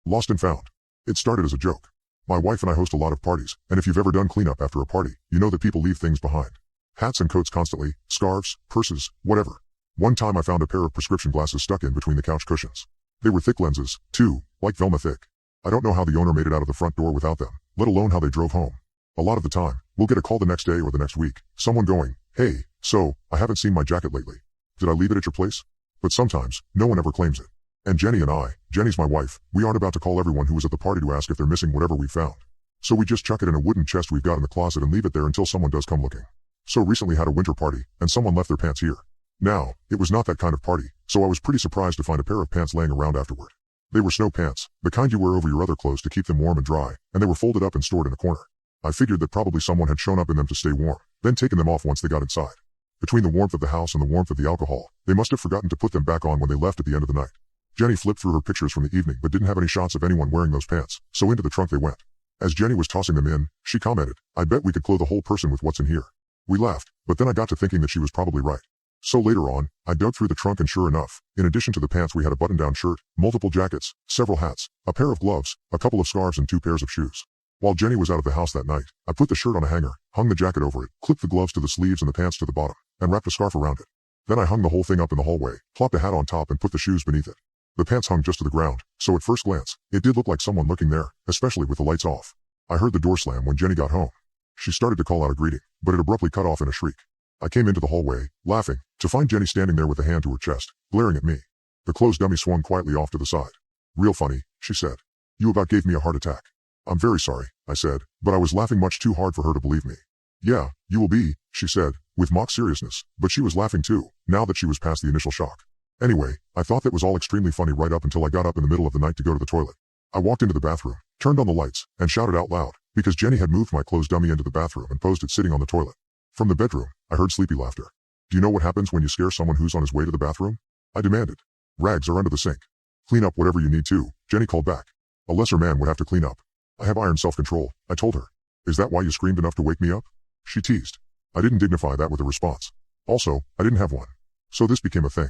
Lost and found. It started as a joke. My wife and I host a lot of parties, and if you've ever done cleanup after a party, you know that people leave things behind. Hats and coats constantly, scarves, purses, whatever. One time I found a pair of prescription glasses stuck in between the couch cushions. They were thick lenses, too, like Velma thick. I don't know how the owner made it out of the front door without them, let alone how they drove home. A lot of the time, we'll get a call the next day or the next week, someone going, "Hey, so, I haven't seen my jacket lately. Did I leave it at your place?" But sometimes, no one ever claims it. And Jenny's my wife, we aren't about to call everyone who was at the party to ask if they're missing whatever we found. So we just chuck it in a wooden chest we've got in the closet and leave it there until someone does come looking. So recently had a winter party, and someone left their pants here. Now, it was not that kind of party, so I was pretty surprised to find a pair of pants laying around afterward. They were snow pants, the kind you wear over your other clothes to keep them warm and dry, and they were folded up and stored in a corner. I figured that probably someone had shown up in them to stay warm, then taken them off once they got inside. Between the warmth of the house and the warmth of the alcohol, they must have forgotten to put them back on when they left at the end of the night. Jenny flipped through her pictures from the evening but didn't have any shots of anyone wearing those pants, so into the trunk they went. As Jenny was tossing them in, she commented, "I bet we could clothe a whole person with what's in here." We laughed, but then I got to thinking that she was probably right. So later on, I dug through the trunk and sure enough, in addition to the pants we had a button-down shirt, multiple jackets, several hats, a pair of gloves, a couple of scarves and 2 pairs of shoes. While Jenny was out of the house that night, I put the shirt on a hanger, hung the jacket over it, clipped the gloves to the sleeves and the pants to the bottom, and wrapped a scarf around it. Then I hung the whole thing up in the hallway, plopped a hat on top and put the shoes beneath it. The pants hung just to the ground, so at first glance, it did look like someone looking there, especially with the lights off. I heard the door slam when Jenny got home. She started to call out a greeting, but it abruptly cut off in a shriek. I came into the hallway, laughing, to find Jenny standing there with a hand to her chest, glaring at me. The clothes dummy swung quietly off to the side. "Real funny," she said. "You about gave me a heart attack." "I'm very sorry," I said, but I was laughing much too hard for her to believe me. "Yeah, you will be," she said, with mock seriousness, but she was laughing too, now that she was past the initial shock. Anyway, I thought that was all extremely funny right up until I got up in the middle of the night to go to the toilet. I walked into the bathroom, turned on the lights, and shouted out loud, because Jenny had moved my clothes dummy into the bathroom and posed it sitting on the toilet. From the bedroom, I heard sleepy laughter. "Do you know what happens when you scare someone who's on his way to the bathroom?" I demanded. "Rags are under the sink. Clean up whatever you need to," Jenny called back. "A lesser man would have to clean up." "I have iron self-control," I told her. "Is that why you screamed enough to wake me up?" She teased. I didn't dignify that with a response. Also, I didn't have one. So this became a thing.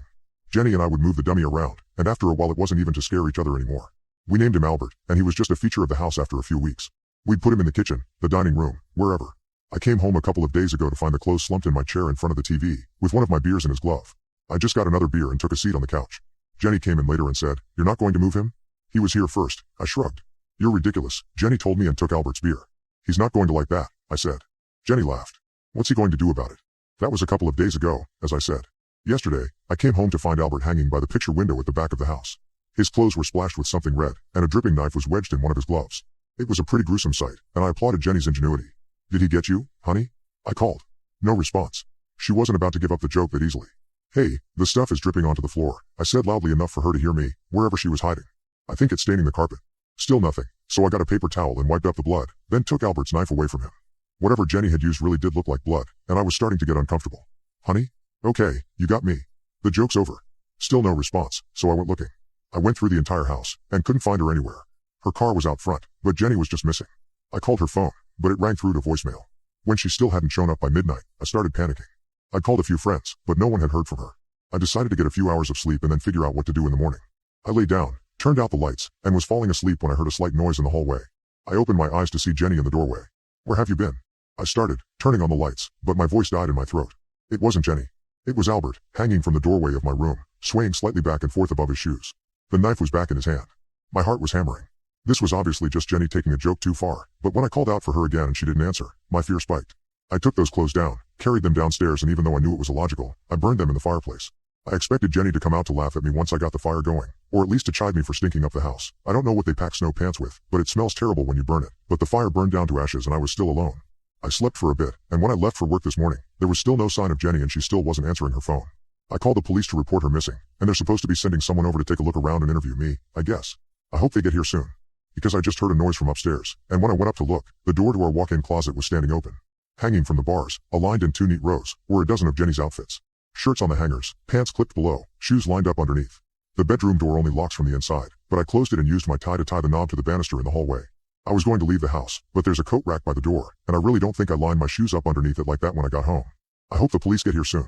Jenny and I would move the dummy around, and after a while it wasn't even to scare each other anymore. We named him Albert, and he was just a feature of the house after a few weeks. We'd put him in the kitchen, the dining room, wherever. I came home a couple of days ago to find the clothes slumped in my chair in front of the TV, with one of my beers in his glove. I just got another beer and took a seat on the couch. Jenny came in later and said, "You're not going to move him?" "He was here first," I shrugged. "You're ridiculous," Jenny told me and took Albert's beer. "He's not going to like that," I said. Jenny laughed. "What's he going to do about it?" "That was a couple of days ago," as I said. "Yesterday, I came home to find Albert hanging by the picture window at the back of the house. His clothes were splashed with something red, and a dripping knife was wedged in one of his gloves. It was a pretty gruesome sight, and I applauded Jenny's ingenuity. "Did he get you, honey?" I called. No response. She wasn't about to give up the joke that easily. "Hey, the stuff is dripping onto the floor," I said loudly enough for her to hear me, wherever she was hiding. "I think it's staining the carpet." Still nothing, so I got a paper towel and wiped up the blood, then took Albert's knife away from him. Whatever Jenny had used really did look like blood, and I was starting to get uncomfortable. "Honey? Okay, you got me. The joke's over." Still no response, so I went looking. I went through the entire house, and couldn't find her anywhere. Her car was out front, but Jenny was just missing. I called her phone, but it rang through to voicemail. When she still hadn't shown up by midnight, I started panicking. I'd called a few friends, but no one had heard from her. I decided to get a few hours of sleep and then figure out what to do in the morning. I lay down, turned out the lights, and was falling asleep when I heard a slight noise in the hallway. I opened my eyes to see Jenny in the doorway. "Where have you been?" I started, turning on the lights, but my voice died in my throat. It wasn't Jenny. It was Albert, hanging from the doorway of my room, swaying slightly back and forth above his shoes. The knife was back in his hand. My heart was hammering. This was obviously just Jenny taking a joke too far, but when I called out for her again and she didn't answer, my fear spiked. I took those clothes down, carried them downstairs, and even though I knew it was illogical, I burned them in the fireplace. I expected Jenny to come out to laugh at me once I got the fire going, or at least to chide me for stinking up the house. I don't know what they pack snow pants with, but it smells terrible when you burn it. But the fire burned down to ashes and I was still alone. I slept for a bit, and when I left for work this morning, there was still no sign of Jenny and she still wasn't answering her phone. I called the police to report her missing, and they're supposed to be sending someone over to take a look around and interview me, I guess. I hope they get here soon. Because I just heard a noise from upstairs, and when I went up to look, the door to our walk-in closet was standing open. Hanging from the bars, aligned in 2 neat rows, were a dozen of Jenny's outfits. Shirts on the hangers, pants clipped below, shoes lined up underneath. The bedroom door only locks from the inside, but I closed it and used my tie to tie the knob to the banister in the hallway. I was going to leave the house, but there's a coat rack by the door, and I really don't think I lined my shoes up underneath it like that when I got home. I hope the police get here soon.